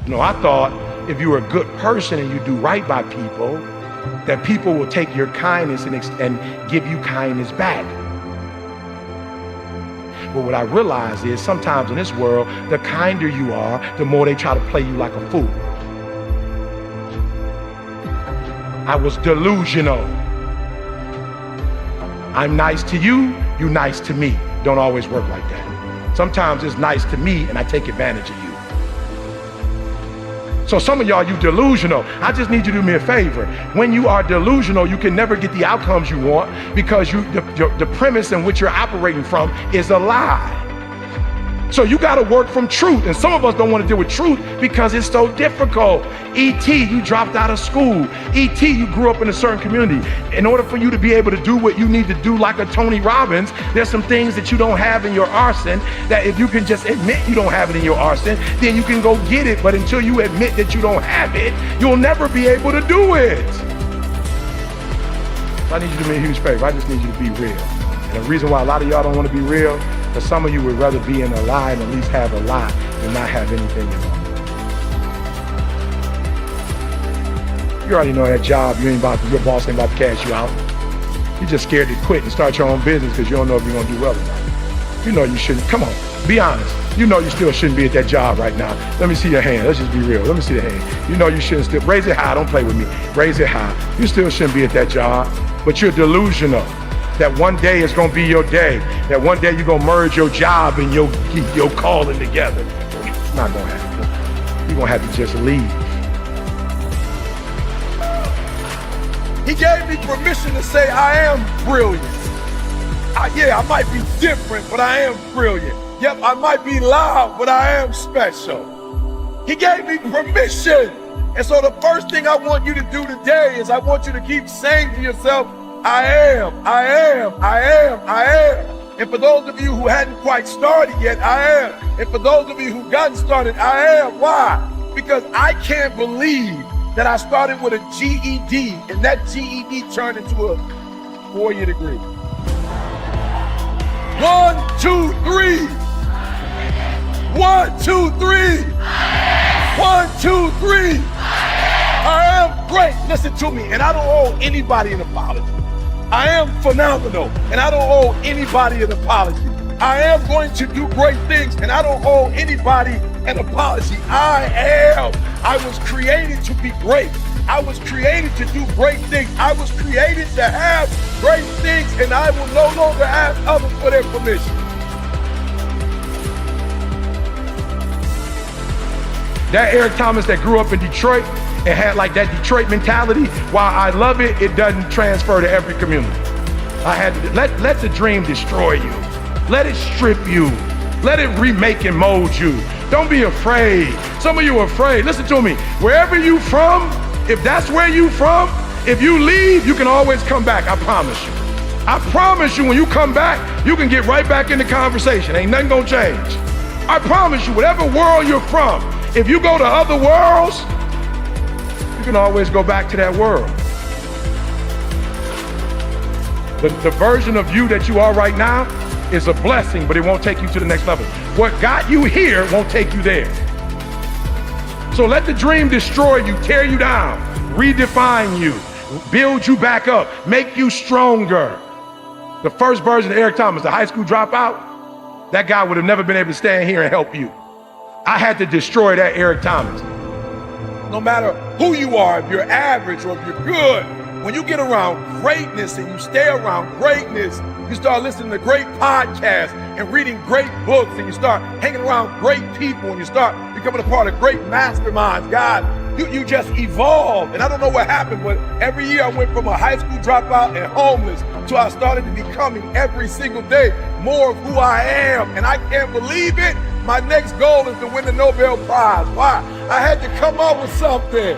I thought if you were a good person and you do right by people, that people will take your kindness and give you kindness back. But what I realized is sometimes in this world, the kinder you are, the more they try to play you like a fool. I was delusional. I'm nice to you, you nice to me. Don't always work like that. Sometimes it's nice to me and I take advantage of you. So some of y'all, you delusional. I just need you to do me a favor. When you are delusional, you can never get the outcomes you want because the premise in which you're operating from is a lie. So you got to work from truth. And some of us don't want to deal with truth because it's so difficult. E.T., you dropped out of school. E.T., you grew up in a certain community. In order for you to be able to do what you need to do like a Tony Robbins, there's some things that you don't have in your arsenal that if you can just admit you don't have it in your arsenal, then you can go get it. But until you admit that you don't have it, you'll never be able to do it. So I need you to do me a huge favor. I just need you to be real. And the reason why a lot of y'all don't want to be real, because some of you would rather be in a lie and at least have a lie than not have anything at all. You already know that job, your boss ain't about to cash you out. You're just scared to quit and start your own business because you don't know if you're going to do well or not. You know you shouldn't. Come on, be honest. You know you still shouldn't be at that job right now. Let me see your hand. Let's just be real. Let me see the hand. You know you shouldn't still. Raise it high. Don't play with me. Raise it high. You still shouldn't be at that job, but you're delusional. That one day is gonna be your day. That one day you're gonna merge your job and your calling together. It's not gonna happen. You're gonna have to just leave. He gave me permission to say I am brilliant. I might be different, but I am brilliant. Yep, I might be loud, but I am special. He gave me permission. And so the first thing I want you to do today is I want you to keep saying to yourself, I am. And for those of you who hadn't quite started yet, I am. And for those of you who gotten started, I am. Why? Because I can't believe that I started with a GED and that GED turned into a 4-year degree. 1, 2, 3. 1, 2, 3. 1, 2, 3. I am great. Listen to me. And I don't owe anybody an apology. I am phenomenal, and I don't owe anybody an apology. I am going to do great things, and I don't owe anybody an apology. I am. I was created to be great. I was created to do great things. I was created to have great things, and I will no longer ask others for their permission. That Eric Thomas that grew up in Detroit and had like that Detroit mentality, while I love it, it doesn't transfer to every community. I had to let the dream destroy you. Let it strip you. Let it remake and mold you. Don't be afraid. Some of you are afraid. Listen to me. Wherever you from, if that's where you from, if you leave, you can always come back. I promise you. I promise you when you come back, you can get right back in the conversation. Ain't nothing gonna change. I promise you, whatever world you're from, if you go to other worlds, you can always go back to that world. The version of you that you are right now is a blessing, but it won't take you to the next level. What got you here won't take you there. So let the dream destroy you, tear you down, redefine you, build you back up, make you stronger. The first version of Eric Thomas, the high school dropout, that guy would have never been able to stand here and help you. I had to destroy that Eric Thomas. No matter who you are, if you're average or if you're good, when you get around greatness and you stay around greatness, you start listening to great podcasts and reading great books, and you start hanging around great people, and you start becoming a part of great masterminds. God, you just evolve. And I don't know what happened, but every year I went from a high school dropout and homeless to I started to becoming every single day more of who I am. And I can't believe it. My next goal is to win the Nobel Prize. Why? I had to come up with something.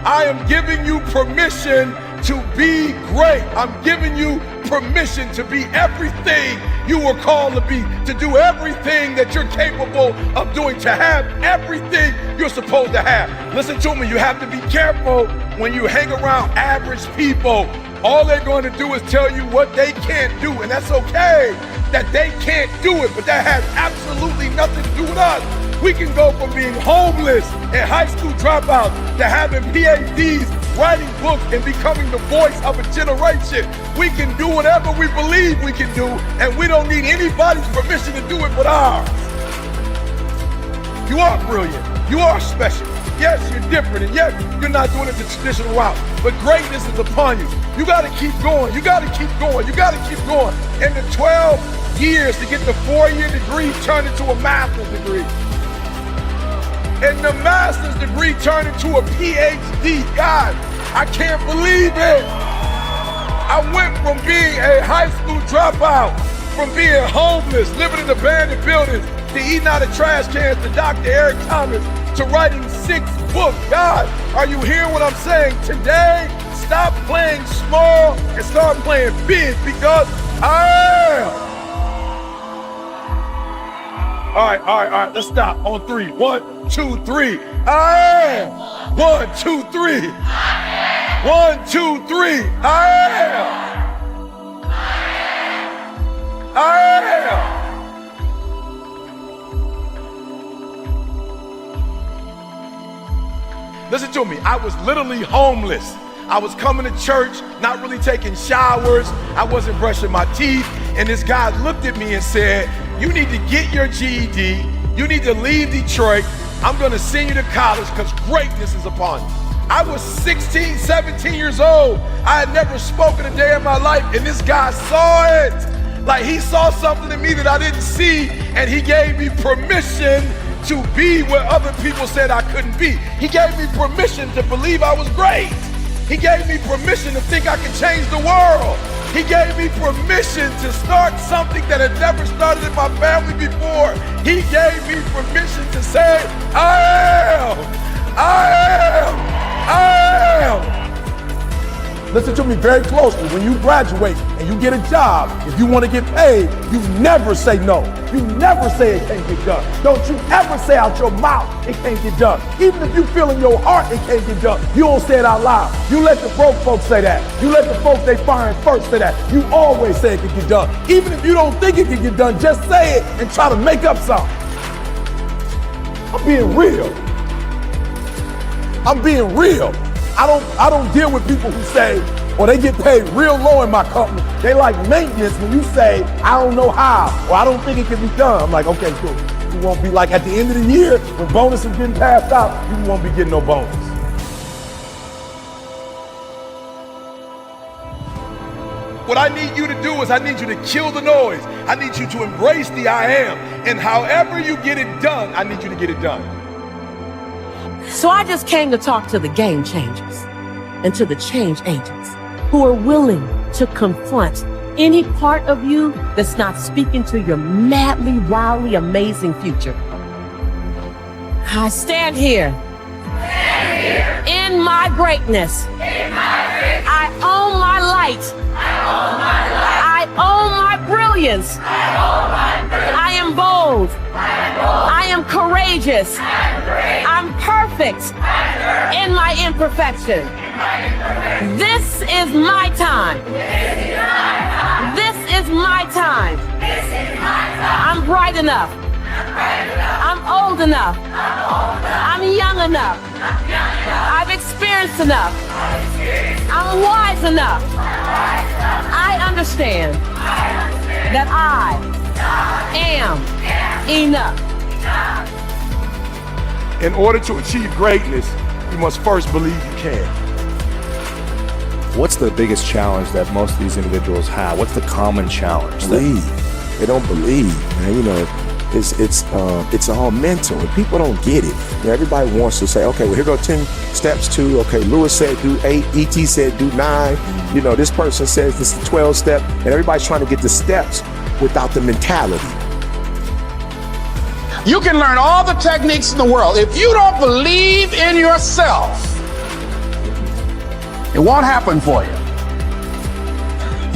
I am giving you permission to be great. I'm giving you permission to be everything you were called to be, to do everything that you're capable of doing, to have everything you're supposed to have. Listen to me, you have to be careful when you hang around average people. All they're going to do is tell you what they can't do, and that's okay that they can't do it, but that has absolutely nothing to do with us. We can go from being homeless and high school dropouts to having PhDs, writing books, and becoming the voice of a generation. We can do whatever we believe we can do, and we don't need anybody's permission to do it but ours. You are brilliant. You are special. Yes, you're different, and yes, you're not doing it the traditional route, but greatness is upon you. You gotta keep going. You gotta keep going. You gotta keep going. And the 12 years to get the 4-year degree turned into a master's degree. And the master's degree turned into a PhD. God, I can't believe it. I went from being a high school dropout, from being homeless, living in abandoned buildings, to eating out of trash cans, to Dr. Eric Thomas, to writing 6 books. God, are you hearing what I'm saying? Today, stop playing small and start playing big, because I am. All right, let's stop on 3. 1, 2, 3. I am. 1, 2, 3. 1, 2, 3. I am. I am. Listen to me, I was literally homeless. I was coming to church, not really taking showers. I wasn't brushing my teeth. And this guy looked at me and said, you need to get your GED. You need to leave Detroit. I'm gonna send you to college because greatness is upon you. I was 16, 17 years old. I had never spoken a day in my life, and this guy saw it. Like, he saw something in me that I didn't see, and he gave me permission to be where other people said I couldn't be. He gave me permission to believe I was great. He gave me permission to think I could change the world. He gave me permission to start something that had never started in my family before. He gave me permission to say, I am. Listen to me very closely. When you graduate and you get a job, if you want to get paid, you never say no. You never say it can't get done. Don't you ever say out your mouth it can't get done. Even if you feel in your heart it can't get done, you don't say it out loud. You let the broke folks say that. You let the folks they firing first say that. You always say it can get done. Even if you don't think it can get done, just say it and try to make up something. I'm being real. I'm being real. I don't deal with people who say, or they get paid real low in my company. They like maintenance when you say, I don't know how, or I don't think it can be done. I'm like, okay, cool. You won't be like at the end of the year, when bonuses getting passed out, you won't be getting no bonus. What I need you to do is I need you to kill the noise. I need you to embrace the I am. And however you get it done, I need you to get it done. So I just came to talk to the game changers and to the change agents who are willing to confront any part of you that's not speaking to your madly, wildly amazing future. I stand here in my greatness. I own my light. I own my brilliance. I am bold. I am courageous. I'm perfect in my imperfection. This is my time. This is my time. I'm bright enough. I'm old enough. I'm young enough. I've experienced enough. I'm wise enough. I understand that I am enough. In order to achieve greatness, you must first believe you can. What's the biggest challenge that most of these individuals have? What's the common challenge? Believe. They don't believe, man. You know, it's all mental, and people don't get it. You know, everybody wants to say, okay, well, here go 10 steps to, okay, Lewis said do 8, E.T. said do 9. You know, this person says this is 12 step, and everybody's trying to get the steps without the mentality. You can learn all the techniques in the world. If you don't believe in yourself, it won't happen for you.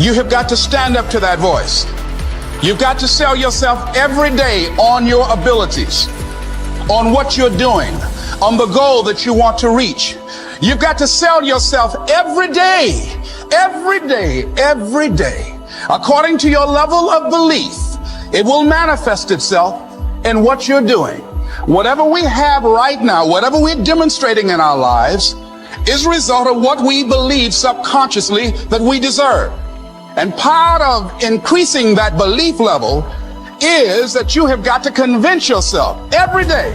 You have got to stand up to that voice. You've got to sell yourself every day on your abilities, on what you're doing, on the goal that you want to reach. You've got to sell yourself every day, every day, every day. According to your level of belief, it will manifest itself in what you're doing. Whatever we have right now, whatever we're demonstrating in our lives, is a result of what we believe subconsciously that we deserve. And part of increasing that belief level is that you have got to convince yourself every day